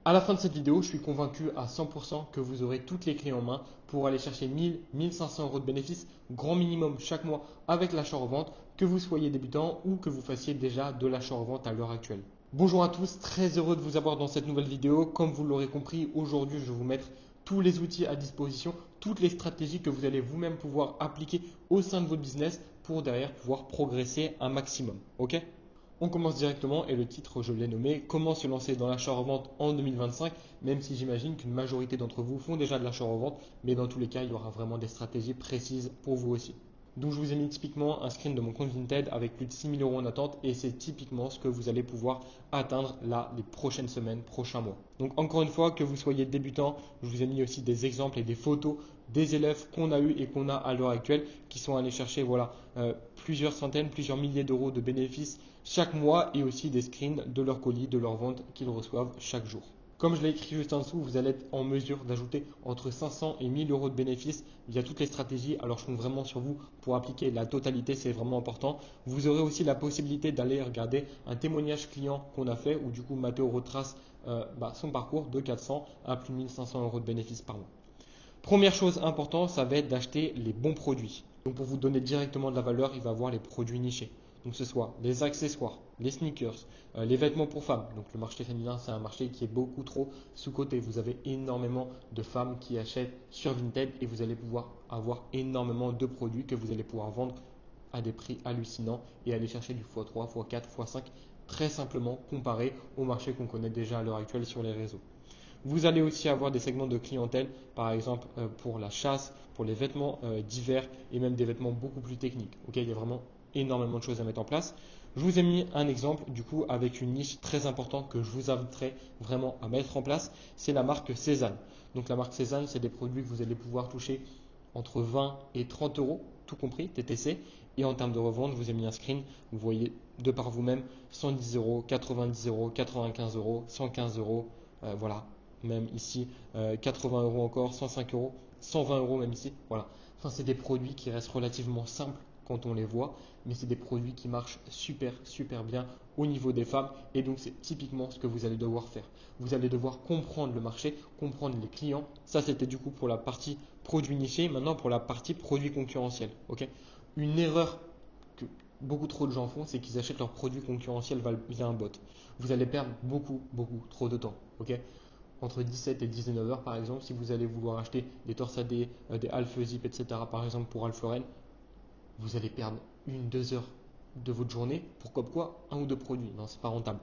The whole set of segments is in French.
À la fin de cette vidéo, je suis convaincu à 100% que vous aurez toutes les clés en main pour aller chercher 1000, 1500 euros de bénéfices, grand minimum chaque mois avec l'achat-revente, que vous soyez débutant ou que vous fassiez déjà de l'achat-revente à l'heure actuelle. Bonjour à tous, très heureux de vous avoir dans cette nouvelle vidéo. Comme vous l'aurez compris, aujourd'hui, je vais vous mettre tous les outils à disposition, toutes les stratégies que vous allez vous-même pouvoir appliquer au sein de votre business pour derrière pouvoir progresser un maximum. Ok ? On commence directement et le titre, je l'ai nommé Comment se lancer dans l'achat-revente en 2025, même si j'imagine qu'une majorité d'entre vous font déjà de l'achat-revente, mais dans tous les cas, il y aura vraiment des stratégies précises pour vous aussi. Donc, je vous ai mis typiquement un screen de mon compte Vinted avec plus de 6 000 euros en attente et c'est typiquement ce que vous allez pouvoir atteindre là les prochaines semaines, prochains mois. Donc, encore une fois, que vous soyez débutant, je vous ai mis aussi des exemples et des photos des élèves qu'on a eu et qu'on a à l'heure actuelle qui sont allés chercher plusieurs centaines, plusieurs milliers d'euros de bénéfices chaque mois et aussi des screens de leurs colis, de leurs ventes qu'ils reçoivent chaque jour. Comme je l'ai écrit juste en dessous, vous allez être en mesure d'ajouter entre 500 et 1000 euros de bénéfices via toutes les stratégies. Alors, je compte vraiment sur vous pour appliquer la totalité, c'est vraiment important. Vous aurez aussi la possibilité d'aller regarder un témoignage client qu'on a fait où du coup Mathéo retrace son parcours de 400 à plus de 1500 euros de bénéfices par mois. Première chose importante, ça va être d'acheter les bons produits. Donc, pour vous donner directement de la valeur, il va avoir les produits nichés. Donc, ce soit les accessoires, les sneakers, les vêtements pour femmes. Donc, le marché féminin, c'est un marché qui est beaucoup trop sous-coté. Vous avez énormément de femmes qui achètent sur Vinted et vous allez pouvoir avoir énormément de produits que vous allez pouvoir vendre à des prix hallucinants et aller chercher du x3, x4, x5 très simplement comparé au marché qu'on connaît déjà à l'heure actuelle sur les réseaux. Vous allez aussi avoir des segments de clientèle, par exemple pour la chasse, pour les vêtements d'hiver et même des vêtements beaucoup plus techniques. Okay, il y a vraiment énormément de choses à mettre en place. Je vous ai mis un exemple du coup avec une niche très importante que je vous inviterai vraiment à mettre en place. C'est la marque Cézanne. Donc la marque Cézanne, c'est des produits que vous allez pouvoir toucher entre 20 et 30 euros, tout compris, TTC. Et en termes de revente, je vous ai mis un screen. Vous voyez de par vous-même 110 euros, 90 euros, 95 euros, 115 euros. Voilà. Même ici, 80 euros encore, 105 euros, 120 euros même ici. Voilà. Enfin, c'est des produits qui restent relativement simples quand on les voit, mais c'est des produits qui marchent super, super bien au niveau des femmes. Et donc, c'est typiquement ce que vous allez devoir faire. Vous allez devoir comprendre le marché, comprendre les clients. Ça, c'était du coup pour la partie produits nichés. Maintenant, pour la partie produits concurrentiels. Okay, une erreur que beaucoup trop de gens font, c'est qu'ils achètent leurs produits concurrentiels via un bot. Vous allez perdre beaucoup, beaucoup trop de temps. Okay, entre 17 et 19 heures par exemple, si vous allez vouloir acheter des torsadés, des Alpha Zip, etc. par exemple pour Ralph Lauren, vous allez perdre 1-2 heures de votre journée pour comme quoi un ou deux produits. Non, c'est pas rentable.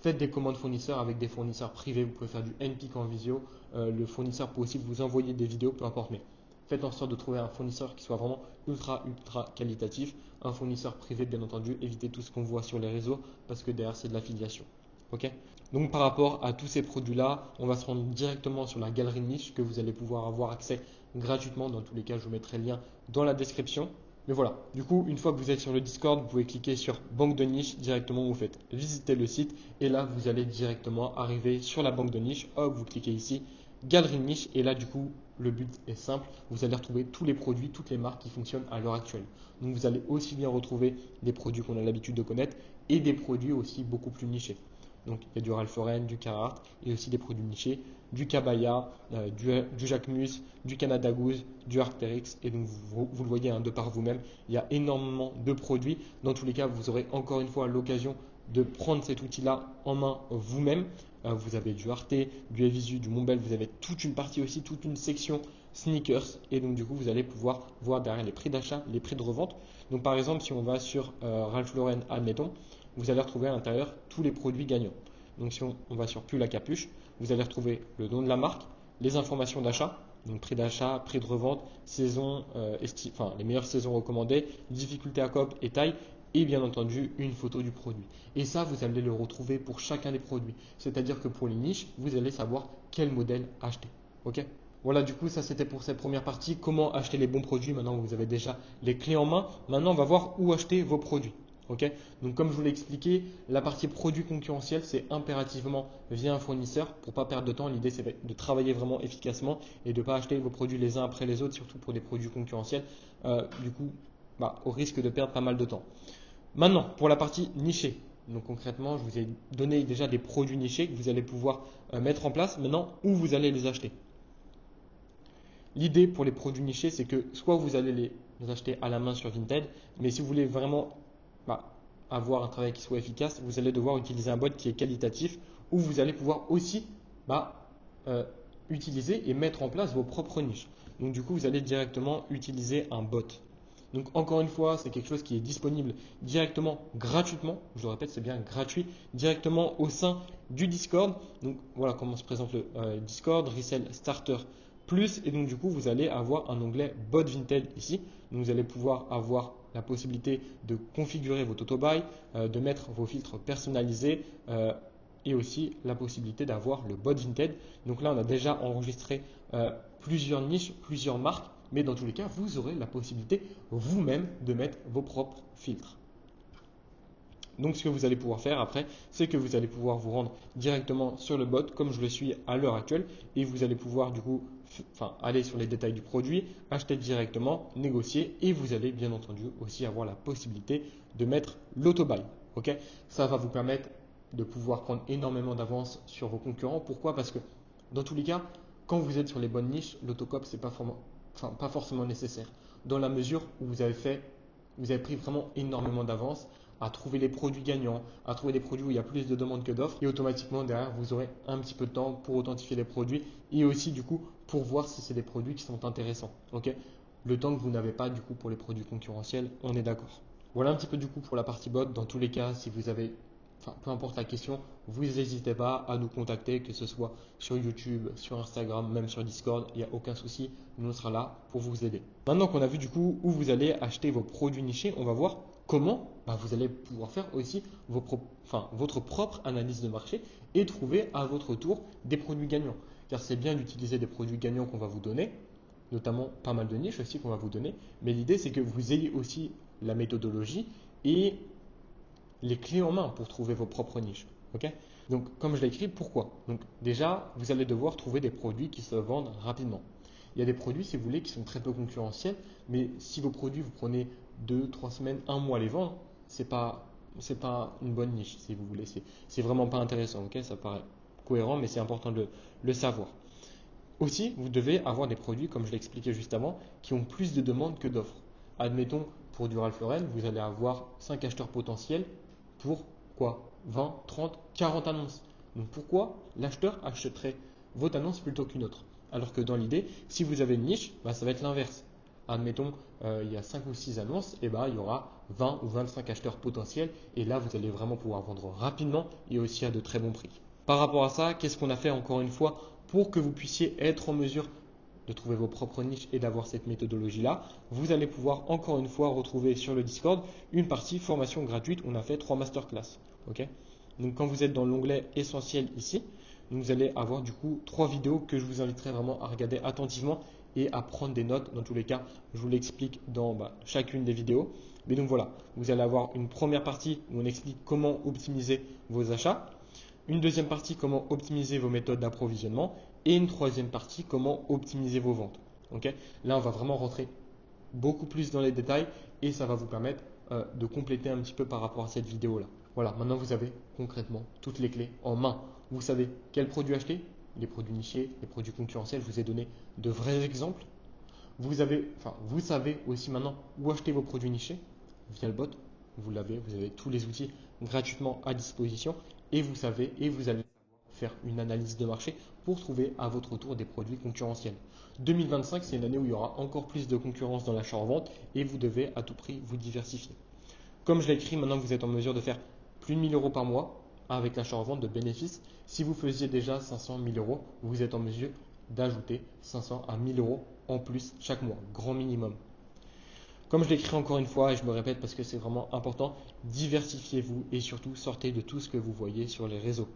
Faites des commandes fournisseurs avec des fournisseurs privés. Vous pouvez faire du NPIC en visio. Le fournisseur peut aussi vous envoyer des vidéos, peu importe. Mais faites en sorte de trouver un fournisseur qui soit vraiment ultra, ultra qualitatif. Un fournisseur privé, bien entendu. Évitez tout ce qu'on voit sur les réseaux parce que derrière, c'est de l'affiliation. Ok, donc par rapport à tous ces produits-là, on va se rendre directement sur la galerie de niche que vous allez pouvoir avoir accès gratuitement. Dans tous les cas, je vous mettrai le lien dans la description. Mais voilà, du coup, une fois que vous êtes sur le Discord, vous pouvez cliquer sur banque de niche directement. Vous faites visiter le site et là, vous allez directement arriver sur la banque de niche. Hop, vous cliquez ici, galerie de niche et là, du coup, le but est simple. Vous allez retrouver tous les produits, toutes les marques qui fonctionnent à l'heure actuelle. Donc, vous allez aussi bien retrouver des produits qu'on a l'habitude de connaître et des produits aussi beaucoup plus nichés. Donc, il y a du Ralph Lauren, du Carhartt et aussi des produits nichés, du Cabaya, du Jacquemus, du Canada Goose, du Arc'teryx. Et donc, vous le voyez de par vous-même, il y a énormément de produits. Dans tous les cas, vous aurez encore une fois l'occasion de prendre cet outil-là en main vous-même. Vous avez du Arte, du Evisu, du Montbel. Vous avez toute une partie aussi, toute une section sneakers. Et donc, du coup, vous allez pouvoir voir derrière les prix d'achat, les prix de revente. Donc, par exemple, si on va sur Ralph Lauren, admettons, vous allez retrouver à l'intérieur tous les produits gagnants. Donc si on va sur pull à capuche, vous allez retrouver le nom de la marque, les informations d'achat, donc prix d'achat, prix de revente, saison, les meilleures saisons recommandées, difficulté à coop et taille, et bien entendu une photo du produit. Et ça, vous allez le retrouver pour chacun des produits. C'est-à-dire que pour les niches, vous allez savoir quel modèle acheter. Ok ? Voilà, du coup, ça c'était pour cette première partie. Comment acheter les bons produits. Maintenant, vous avez déjà les clés en main. Maintenant, on va voir où acheter vos produits. Okay, donc comme je vous l'ai expliqué, la partie produit concurrentiel, c'est impérativement via un fournisseur pour ne pas perdre de temps. L'idée, c'est de travailler vraiment efficacement et de ne pas acheter vos produits les uns après les autres, surtout pour des produits concurrentiels, du coup, au risque de perdre pas mal de temps. Maintenant, pour la partie nichée. Donc concrètement, je vous ai donné déjà des produits nichés que vous allez pouvoir mettre en place. Maintenant, où vous allez les acheter? L'idée pour les produits nichés, c'est que soit vous allez les acheter à la main sur Vinted, mais si vous voulez vraiment bah, avoir un travail qui soit efficace, vous allez devoir utiliser un bot qui est qualitatif, où vous allez pouvoir aussi bah, euh, utiliser et mettre en place vos propres niches. Donc du coup, vous allez directement utiliser un bot. Donc encore une fois, c'est quelque chose qui est disponible directement, gratuitement. Je le répète, c'est bien gratuit, directement au sein du Discord. Donc voilà comment se présente le Discord, Resell Starter Plus. Et donc du coup, vous allez avoir un onglet Bot Vinted ici. Donc, vous allez pouvoir avoir la possibilité de configurer votre auto-buy, de mettre vos filtres personnalisés et aussi la possibilité d'avoir le bot Vinted. Donc là, on a déjà enregistré plusieurs niches, plusieurs marques. Mais dans tous les cas, vous aurez la possibilité vous-même de mettre vos propres filtres. Donc ce que vous allez pouvoir faire après, c'est que vous allez pouvoir vous rendre directement sur le bot comme je le suis à l'heure actuelle et vous allez pouvoir du coup aller sur les détails du produit, acheter directement, négocier et vous allez bien entendu aussi avoir la possibilité de mettre l'auto-buy. Okay, ça va vous permettre de pouvoir prendre énormément d'avance sur vos concurrents. Pourquoi? Parce que dans tous les cas, quand vous êtes sur les bonnes niches, l'autocop, c'est pas forcément nécessaire. Dans la mesure où vous avez pris vraiment énormément d'avance à trouver les produits gagnants, à trouver des produits où il y a plus de demandes que d'offres. Et automatiquement, derrière, vous aurez un petit peu de temps pour authentifier les produits et aussi, du coup, pour voir si c'est des produits qui sont intéressants. Okay, le temps que vous n'avez pas, du coup, pour les produits concurrentiels, on est d'accord. Voilà un petit peu, du coup, pour la partie bot. Dans tous les cas, si vous avez peu importe la question, vous n'hésitez pas à nous contacter, que ce soit sur YouTube, sur Instagram, même sur Discord, il n'y a aucun souci, nous on sera là pour vous aider. Maintenant qu'on a vu du coup où vous allez acheter vos produits nichés, on va voir comment vous allez pouvoir faire aussi votre propre analyse de marché et trouver à votre tour des produits gagnants. Car c'est bien d'utiliser des produits gagnants qu'on va vous donner, notamment pas mal de niches aussi qu'on va vous donner, mais l'idée c'est que vous ayez aussi la méthodologie et les clés en main pour trouver vos propres niches. Okay, donc, comme je l'ai écrit, pourquoi? Donc, déjà, vous allez devoir trouver des produits qui se vendent rapidement. Il y a des produits, si vous voulez, qui sont très peu concurrentiels, mais si vos produits, vous prenez 2, 3 semaines, un mois à les vendre, c'est pas une bonne niche, si vous voulez. C'est vraiment pas intéressant. Okay, ça paraît cohérent, mais c'est important de le savoir. Aussi, vous devez avoir des produits, comme je l'ai expliqué juste avant, qui ont plus de demandes que d'offres. Admettons, pour du Ralph Lauren, vous allez avoir 5 acheteurs potentiels pour quoi? 20, 30, 40 annonces. Donc pourquoi l'acheteur achèterait votre annonce plutôt qu'une autre? Alors que dans l'idée, si vous avez une niche, ça va être l'inverse. Admettons, il y a 5 ou 6 annonces, et il y aura 20 ou 25 acheteurs potentiels. Et là, vous allez vraiment pouvoir vendre rapidement et aussi à de très bons prix. Par rapport à ça, qu'est-ce qu'on a fait encore une fois pour que vous puissiez être en mesure de trouver vos propres niches et d'avoir cette méthodologie-là? Vous allez pouvoir encore une fois retrouver sur le Discord une partie formation gratuite. On a fait 3 masterclass. Okay, donc quand vous êtes dans l'onglet essentiel ici, vous allez avoir du coup 3 vidéos que je vous inviterai vraiment à regarder attentivement et à prendre des notes. Dans tous les cas, je vous l'explique dans chacune des vidéos. Mais donc voilà, vous allez avoir une première partie où on explique comment optimiser vos achats, une deuxième partie comment optimiser vos méthodes d'approvisionnement et une troisième partie comment optimiser vos ventes. Okay, là, on va vraiment rentrer beaucoup plus dans les détails et ça va vous permettre de compléter un petit peu par rapport à cette vidéo-là. Voilà, maintenant vous avez concrètement toutes les clés en main. Vous savez quels produits acheter, les produits nichés, les produits concurrentiels. Je vous ai donné de vrais exemples. Vous savez aussi maintenant où acheter vos produits nichés via le bot. Vous avez tous les outils gratuitement à disposition et vous savez et vous allez faire une analyse de marché pour trouver à votre tour des produits concurrentiels. 2025, c'est une année où il y aura encore plus de concurrence dans l'achat-revente et vous devez à tout prix vous diversifier. Comme je l'ai écrit, maintenant vous êtes en mesure de faire plus de 1000 euros par mois avec l'achat-revente de bénéfices. Si vous faisiez déjà 500 000 euros, vous êtes en mesure d'ajouter 500 à 1000 euros en plus chaque mois, grand minimum. Comme je l'écris encore une fois et je me répète parce que c'est vraiment important, diversifiez-vous et surtout sortez de tout ce que vous voyez sur les réseaux.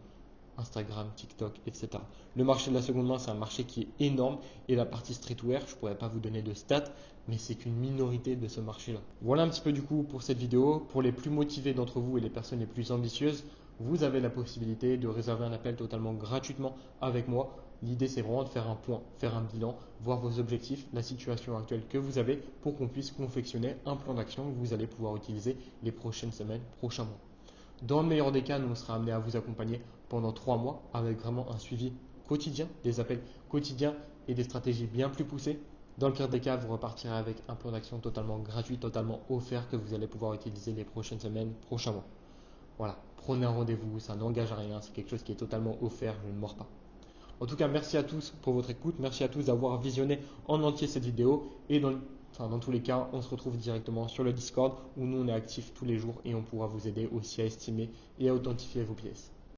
Instagram, TikTok, etc. Le marché de la seconde main, c'est un marché qui est énorme et la partie streetwear, je ne pourrais pas vous donner de stats, mais c'est qu'une minorité de ce marché-là. Voilà un petit peu du coup pour cette vidéo. Pour les plus motivés d'entre vous et les personnes les plus ambitieuses, vous avez la possibilité de réserver un appel totalement gratuitement avec moi. L'idée, c'est vraiment de faire un point, faire un bilan, voir vos objectifs, la situation actuelle que vous avez pour qu'on puisse confectionner un plan d'action que vous allez pouvoir utiliser les prochaines semaines, prochains mois. Dans le meilleur des cas, nous on sera amené à vous accompagner pendant 3 mois avec vraiment un suivi quotidien, des appels quotidiens et des stratégies bien plus poussées. Dans le pire des cas, vous repartirez avec un plan d'action totalement gratuit, totalement offert que vous allez pouvoir utiliser les prochaines semaines, prochains mois. Voilà, prenez un rendez-vous, ça n'engage à rien, c'est quelque chose qui est totalement offert, je ne mords pas. En tout cas, merci à tous pour votre écoute, merci à tous d'avoir visionné en entier cette vidéo et dans tous les cas, on se retrouve directement sur le Discord où nous on est actifs tous les jours et on pourra vous aider aussi à estimer et à authentifier vos pièces.